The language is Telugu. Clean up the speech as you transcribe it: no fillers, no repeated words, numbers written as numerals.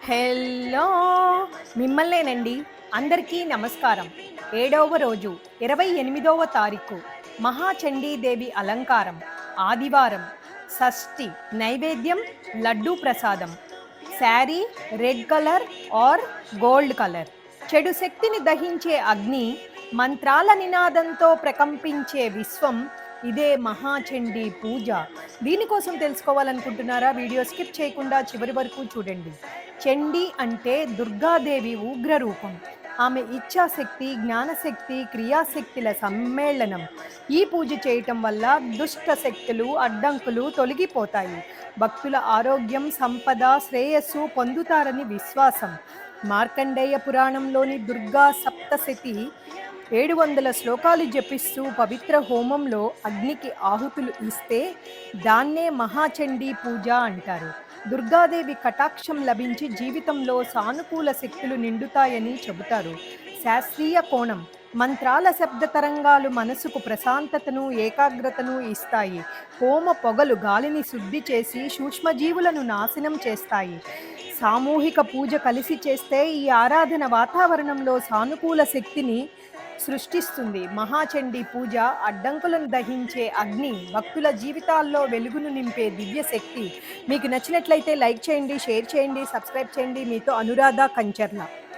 హెల్లో మిమ్మల్నేనండి. అందరికీ నమస్కారం. 7వ రోజు 28వ తారీఖు మహాచండీదేవి అలంకారం ఆదివారం షష్ఠి నైవేద్యం లడ్డూ ప్రసాదం saree red colour or gold colour చెడు శక్తిని దహించే అగ్ని మంత్రాల నినాదంతో ప్రకంపించే విశ్వం ఇదే మహాచండీ పూజ. దీనికోసం తెలుసుకోవాలనుకుంటున్నారా? వీడియో స్కిప్ చేయకుండా చివరి వరకు చూడండి. చండీ అంటే దుర్గాదేవి ఉగ్ర రూపం. ఆమె ఇచ్ఛాశక్తి, జ్ఞానశక్తి, క్రియాశక్తుల సమ్మేళనం. ఈ పూజ చేయటం వల్ల దుష్ట శక్తులు, అడ్డంకులు తొలగిపోతాయి. భక్తుల ఆరోగ్యం, సంపద, శ్రేయస్సు పొందుతారని విశ్వాసం. మార్కండేయ పురాణంలోని దుర్గా సప్తశతి 700 శ్లోకాలు జపిస్తూ పవిత్ర హోమంలో అగ్నికి ఆహుతులు ఇస్తే దాన్నే మహాచండీ పూజ అంటారు. దుర్గాదేవి కటాక్షం లభించి జీవితంలో సానుకూల శక్తులు నిండుతాయని చెబుతారు. శాస్త్రీయ కోణం: మంత్రాల శబ్ద తరంగాలు మనసుకు ప్రశాంతతను, ఏకాగ్రతను ఇస్తాయి. హోమ పొగలు గాలిని శుద్ధి చేసి సూక్ష్మజీవులను నాశనం చేస్తాయి. సామూహిక పూజ కలిసి చేస్తే ఈ ఆరాధన వాతావరణంలో సానుకూల శక్తిని సృష్టిస్తుంది. మహాచండీ పూజ అడ్డంకులను దహించే అగ్ని, భక్తుల జీవితాల్లో వెలుగును నింపే దివ్య శక్తి. మీకు నచ్చినట్లయితే లైక్ చేయండి, షేర్ చేయండి, సబ్స్క్రైబ్ చేయండి. మీతో అనురాధ కంచర్ల.